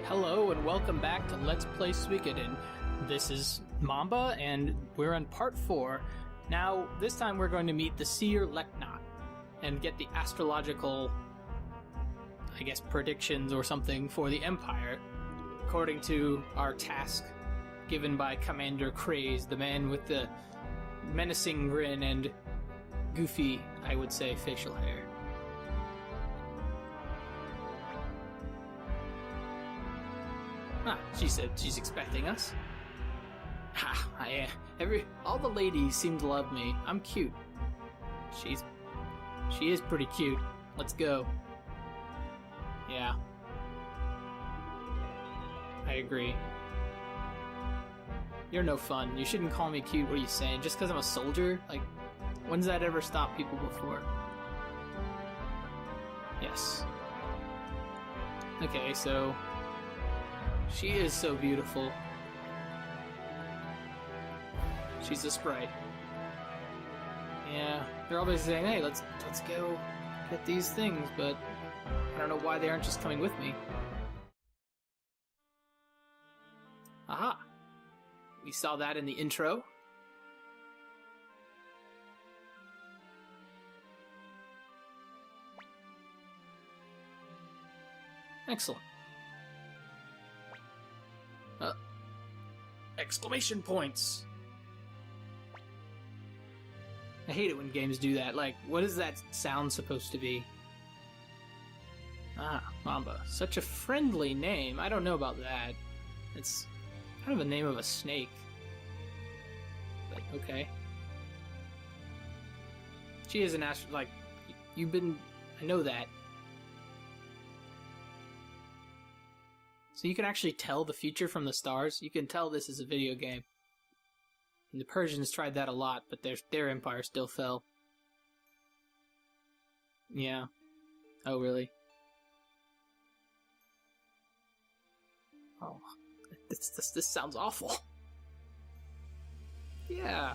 Hello and welcome back to Let's Play Suikoden. This is Mamba and we're on part 4. Now, this time we're going to meet the seer Leknaat and get the astrological, I guess, predictions or something for the Empire, according to our task given by Commander Kraze, the man with the menacing grin and goofy, I would say, facial hair. Ah, she said she's expecting us. Ha! All the ladies seem to love me. I'm cute. She is pretty cute. Let's go. Yeah. I agree. You're no fun. You shouldn't call me cute. What are you saying? Just because I'm a soldier? Like, when's that ever stopped people before? Yes. Okay, so she is so beautiful. She's a sprite. Yeah, they're always saying, hey, let's go get these things, but I don't know why they aren't just coming with me. Aha! We saw that in the intro. Excellent. Exclamation points! I hate it when games do that. Like, what is that sound supposed to be? Ah, Mamba. Such a friendly name. I don't know about that. It's kind of a name of a snake. But, okay. She is an like, you've been... I know that. So you can actually tell the future from the stars? You can tell this is a video game. And the Persians tried that a lot, but their empire still fell. Yeah. Oh, really? Oh, this sounds awful. Yeah.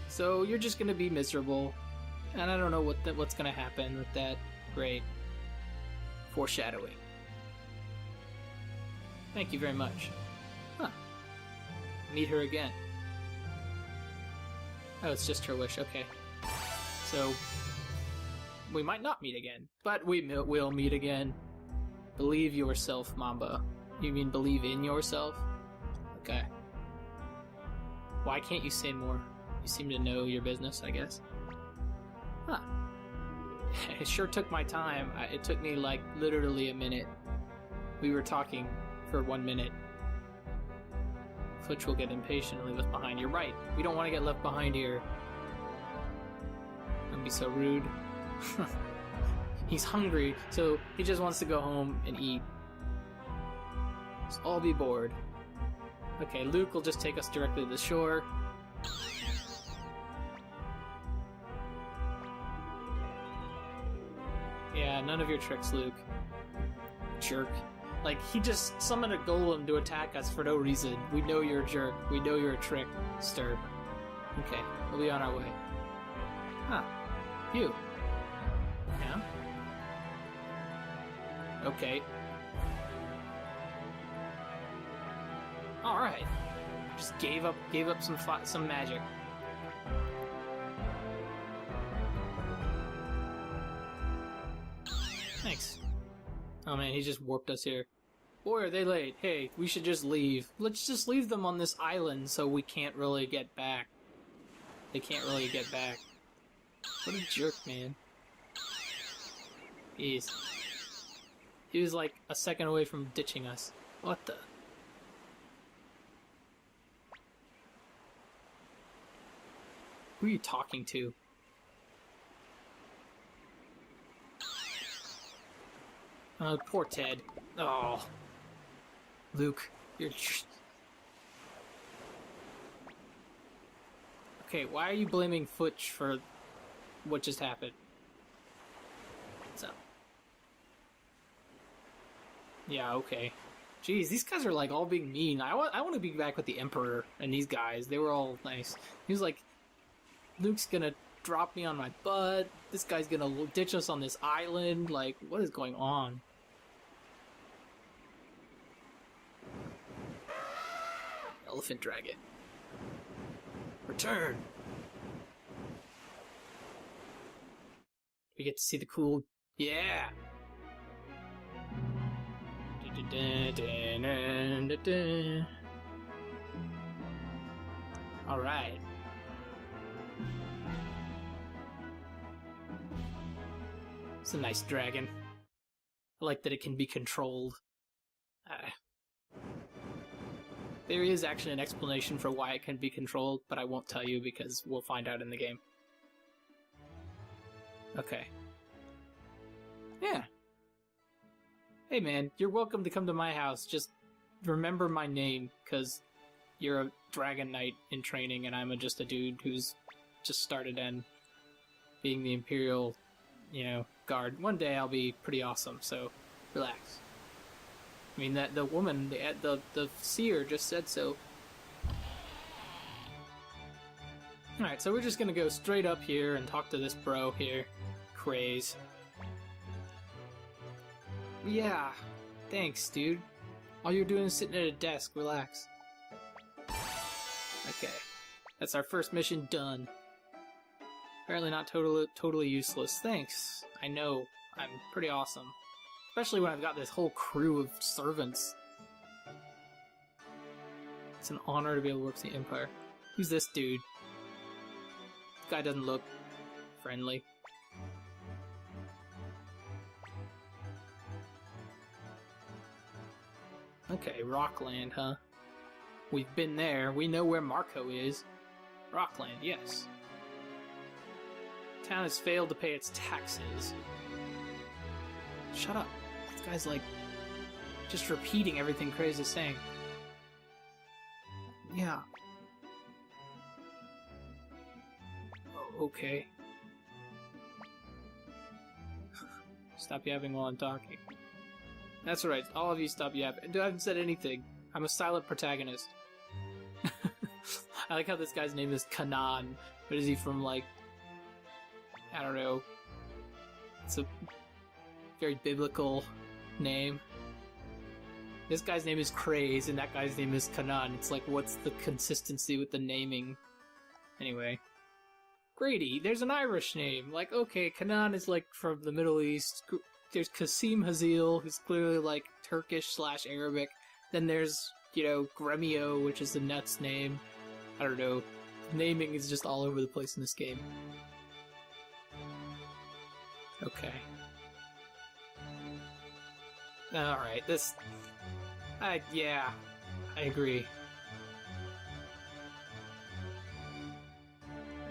So you're just gonna be miserable, and I don't know what's gonna happen with that. Great. Foreshadowing. Thank you very much. Huh. Meet her again. Oh, it's just her wish. Okay. So, we might not meet again, but we will meet again. Believe yourself, Mamba. You mean believe in yourself? Okay. Why can't you say more? You seem to know your business, I guess. Huh. It sure took my time. It took me, like, literally a minute. We were talking for 1 minute. Futch will get impatient and leave us behind. You're right. We don't want to get left behind here. Don't be so rude. He's hungry, so he just wants to go home and eat. Let's all be bored. Okay, Luke will just take us directly to the shore. Yeah, none of your tricks, Luke. Jerk. Like, he just summoned a golem to attack us for no reason. We know you're a jerk. We know you're a trickster. Okay, we'll be on our way. Huh. You. Yeah? Okay. Alright. Just gave up some magic. Thanks. Oh man, he just warped us here. Boy, are they late. Hey, we should just leave. Let's just leave them on this island so we can't really get back. They can't really get back. What a jerk, man. Jeez. He was like a second away from ditching us. What the... Who are you talking to? Poor Ted. Oh. Luke, you're... Okay, why are you blaming Futch for what just happened? So... Yeah, okay. Jeez, these guys are like all being mean. I want to be back with the Emperor and these guys. They were all nice. He was like, Luke's gonna drop me on my butt. This guy's gonna ditch us on this island. Like, what is going on? elephant dragon. Return! We get to see the cool... Yeah! Alright. It's a nice dragon. I like that it can be controlled. There is actually an explanation for why it can be controlled, but I won't tell you because we'll find out in the game. Okay. Yeah. Hey man, you're welcome to come to my house. Just remember my name, because you're a dragon knight in training and I'm just a dude who's just started in being the Imperial, guard. One day I'll be pretty awesome, so relax. I mean, the woman, the seer just said so. Alright, so we're just gonna go straight up here and talk to this bro here, Kraze. Yeah, thanks, dude. All you're doing is sitting at a desk, relax. Okay, that's our first mission done. Apparently not totally useless. Thanks, I know, I'm pretty awesome. Especially when I've got this whole crew of servants. It's an honor to be able to work for the Empire. Who's this dude? This guy doesn't look friendly. Okay, Rockland, huh? We've been there. We know where Marco is. Rockland, yes. Town has failed to pay its taxes. Shut up. This guy's like just repeating everything Kraze is saying. Yeah. Oh, okay. Stop yapping while I'm talking. That's right, all of you stop yapping. I haven't said anything. I'm a silent protagonist. I like how this guy's name is Kanan. What is he from, like... I don't know. It's a very biblical name. This guy's name is Kraze, and that guy's name is Kanan. It's like, what's the consistency with the naming? Anyway. Grady, there's an Irish name. Like, okay, Kanan is like from the Middle East. There's Qasim Hazil, who's clearly like Turkish/Arabic. Then there's, Gremio, which is the Nets name. I don't know. Naming is just all over the place in this game. Okay. Alright, yeah, I agree.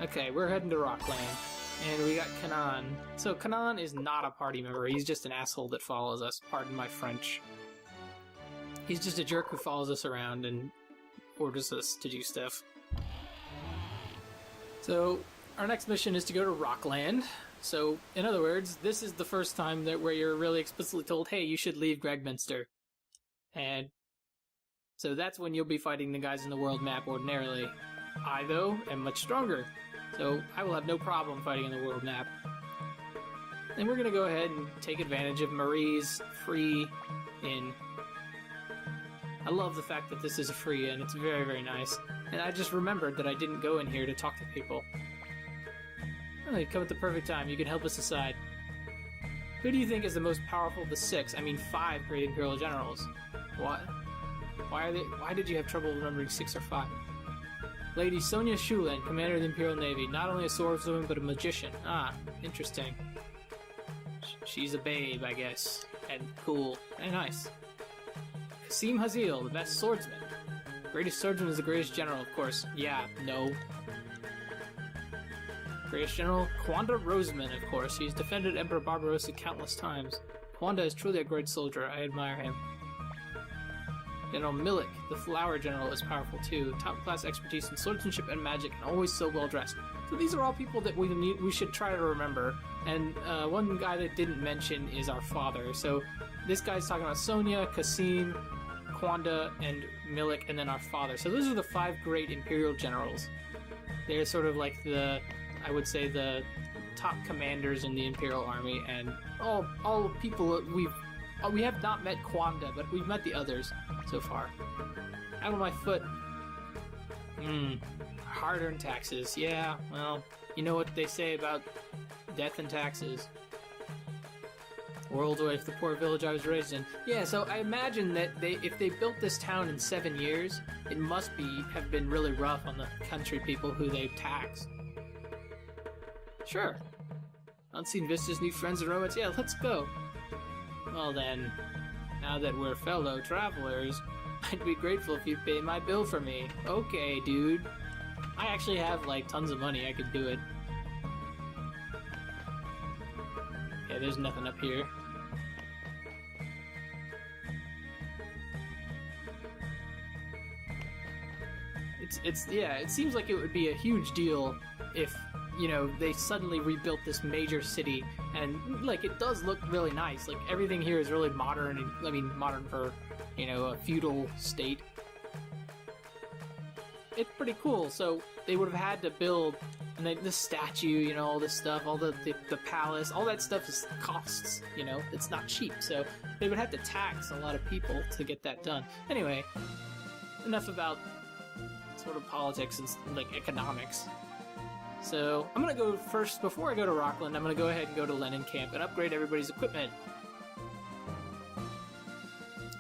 Okay, we're heading to Rockland, and we got Kanan. So Kanan is not a party member, he's just an asshole that follows us, pardon my French. He's just a jerk who follows us around and orders us to do stuff. So, our next mission is to go to Rockland. So, in other words, this is the first time where you're really explicitly told, hey, you should leave Gregminster. And so that's when you'll be fighting the guys in the world map ordinarily. I, though, am much stronger. So I will have no problem fighting in the world map. And we're going to go ahead and take advantage of Marie's free inn. I love the fact that this is a free inn. It's very, very nice. And I just remembered that I didn't go in here to talk to people. Oh, you come at the perfect time. You can help us decide. Who do you think is the most powerful of the 5 great Imperial generals? What? Why did you have trouble remembering 6 or 5? Lady Sonia Shulen, commander of the Imperial Navy. Not only a swordswoman, but a magician. Ah, interesting. She's a babe, I guess. And cool. And nice. Qasim Hazil, the best swordsman. Greatest swordsman is the greatest general, of course. Yeah, no. Greatest general, Quanda Roseman, of course. He's defended Emperor Barbarossa countless times. Quanda is truly a great soldier. I admire him. General Milik, the flower general, is powerful too. Top-class expertise in swordsmanship and magic, and always so well-dressed. So these are all people that we should try to remember. And one guy that didn't mention is our father. So this guy's talking about Sonia, Qasim, Quanda, and Milik, and then our father. So those are the 5 great Imperial generals. They're sort of like I would say the top commanders in the Imperial Army, and all people that we have not met Quanda, but we've met the others so far. Out of my foot. Hard-earned taxes. Yeah, well, you know what they say about death and taxes. World wife, the poor village I was raised in. Yeah, so I imagine that if they built this town in 7 years, it must have been really rough on the country people who they tax. Sure. Unseen vistas, new friends and romance. Yeah, let's go. Well then, now that we're fellow travelers, I'd be grateful if you'd pay my bill for me. Okay, dude. I actually have, like, tons of money. I could do it. Okay, there's nothing up here. Yeah, it seems like it would be a huge deal if, you know, they suddenly rebuilt this major city, and, like, it does look really nice. Like, everything here is really modern, and, I mean, modern for, you know, a feudal state. It's pretty cool, so they would have had to build, and the statue, you know, all this stuff, all the palace, all that stuff is costs, you know, it's not cheap, so they would have to tax a lot of people to get that done. Anyway, enough about sort of politics and, like, economics. So, I'm gonna go first, before I go to Rockland, I'm gonna go ahead and go to Lenin Camp and upgrade everybody's equipment.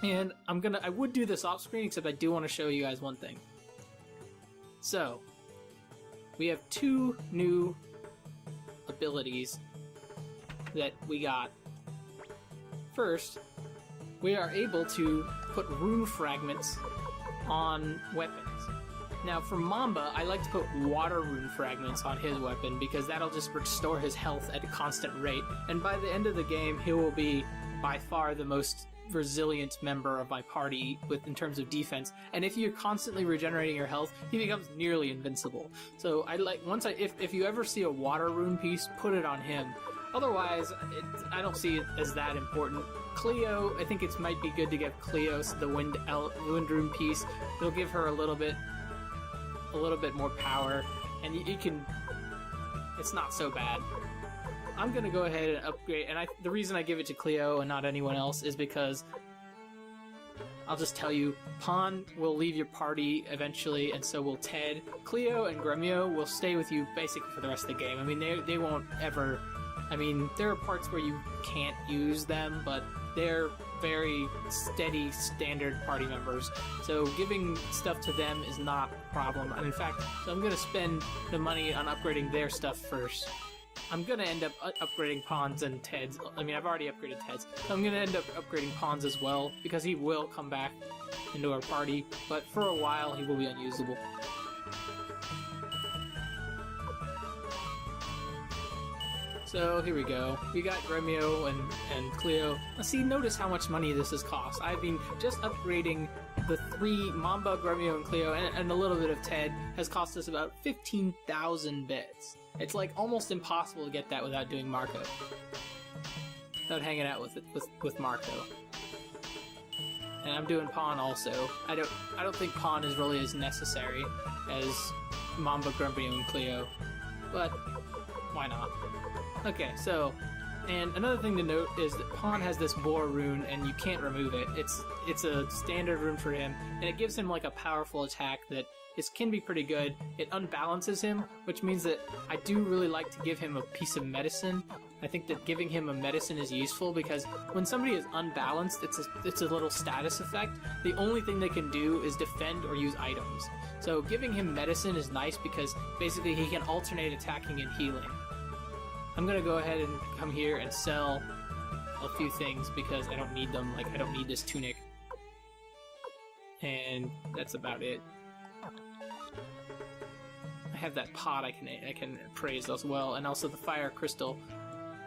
And I would do this off screen, except I do want to show you guys one thing. So, we have 2 new abilities that we got. First, we are able to put rune fragments on weapons. Now, for Mamba, I like to put water rune fragments on his weapon because that'll just restore his health at a constant rate. And by the end of the game, he will be by far the most resilient member of my party in terms of defense. And if you're constantly regenerating your health, he becomes nearly invincible. So I like if you ever see a water rune piece, put it on him. Otherwise, I don't see it as that important. Cleo, I think it might be good to give Cleo the wind rune piece. It'll give her a little bit more power, and you can. It's not so bad. I'm gonna go ahead and upgrade, and the reason I give it to Cleo and not anyone else is because I'll just tell you, Pawn will leave your party eventually, and so will Ted. Cleo and Gremio will stay with you basically for the rest of the game. I mean, they won't ever. I mean, there are parts where you can't use them, but they're very steady, standard party members. So giving stuff to them is not a problem. And in fact, so I'm going to spend the money on upgrading their stuff first. I'm going to end up upgrading Pawn's and Ted's. I mean, I've already upgraded Ted's. So I'm going to end up upgrading Pawn's as well, because he will come back into our party, but for a while he will be unusable. So here we go. We got Gremio and Cleo. See, notice how much money this has cost. I've been just upgrading the 3 Mamba, Gremio, and Cleo, and a little bit of Ted has cost us about 15,000 bits. It's like almost impossible to get that without doing Marco. Without hanging out with Marco. And I'm doing Pawn also. I don't think Pawn is really as necessary as Mamba, Gremio, and Cleo. But why not? Okay, so, and another thing to note is that Pawn has this boar rune, and you can't remove it. It's a standard rune for him, and it gives him like a powerful attack that can be pretty good. It unbalances him, which means that I do really like to give him a piece of medicine. I think that giving him a medicine is useful because when somebody is unbalanced, it's a little status effect. The only thing they can do is defend or use items. So giving him medicine is nice because basically he can alternate attacking and healing. I'm gonna go ahead and come here and sell a few things because I don't need them. Like, I don't need this tunic. And that's about it. I have that pot I can praise as well, and also the fire crystal.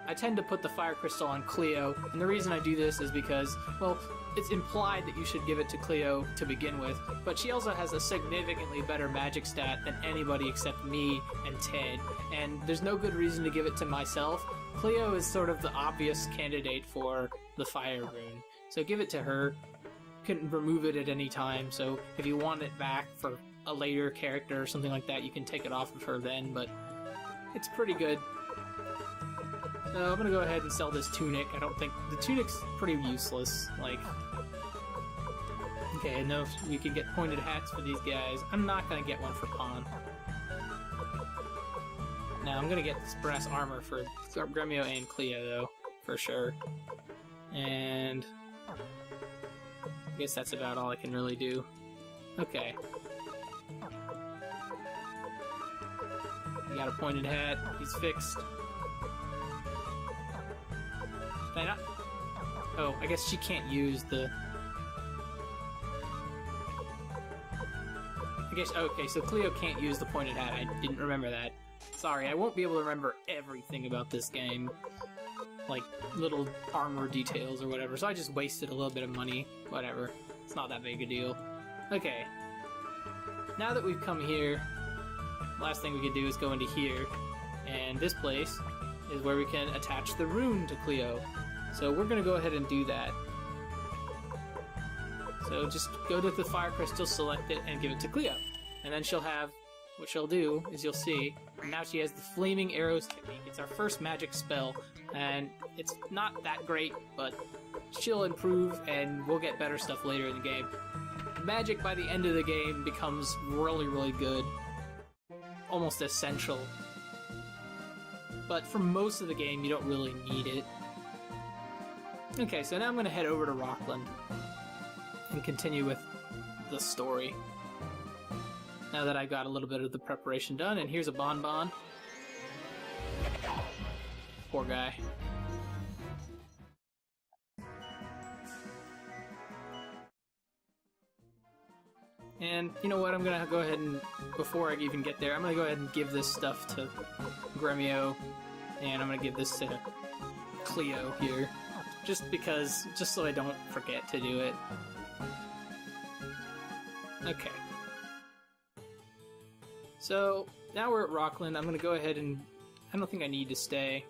I tend to put the fire crystal on Cleo, and the reason I do this is because, well, it's implied that you should give it to Cleo to begin with, but she also has a significantly better magic stat than anybody except me and Ted, and there's no good reason to give it to myself. Cleo is sort of the obvious candidate for the fire rune, so give it to her. You can remove it at any time, so if you want it back for a later character or something like that, you can take it off of her then, but it's pretty good. So I'm gonna go ahead and sell this tunic. I don't think the tunic's pretty useless. Like, Okay, I know we can get pointed hats for these guys. I'm not gonna get one for Pawn. Now, I'm gonna get this brass armor for Gremio and Cleo, though, for sure. And I guess that's about all I can really do. Okay. He got a pointed hat. He's fixed. Can I not? Oh, I guess she can't use the... I guess, okay, so Cleo can't use the pointed hat. I didn't remember that. Sorry, I won't be able to remember everything about this game. Like, little armor details or whatever, so I just wasted a little bit of money. Whatever. It's not that big a deal. Okay. Now that we've come here, last thing we can do is go into here. And this place is where we can attach the rune to Cleo. So we're gonna go ahead and do that. So just go to the fire crystal, select it, and give it to Cleo. And then she'll have, what she'll do is you'll see, now she has the Flaming Arrows technique. It's our first magic spell, and it's not that great, but she'll improve and we'll get better stuff later in the game. Magic by the end of the game becomes really, really good. Almost essential. But for most of the game, you don't really need it. Okay, so now I'm going to head over to Rockland and continue with the story. Now that I've got a little bit of the preparation done, and here's a bonbon. Poor guy. And you know what, I'm gonna go ahead and, before I even get there, I'm gonna go ahead and give this stuff to Gremio, and I'm gonna give this to Cleo here. Just so I don't forget to do it. Okay. So, now we're at Rockland. I'm gonna go ahead and... I don't think I need to stay.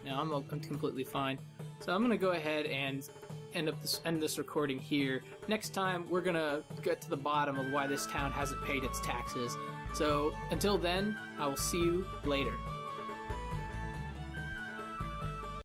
No, I'm completely fine. So I'm gonna go ahead and end this recording here. Next time, we're gonna get to the bottom of why this town hasn't paid its taxes. So, until then, I will see you later.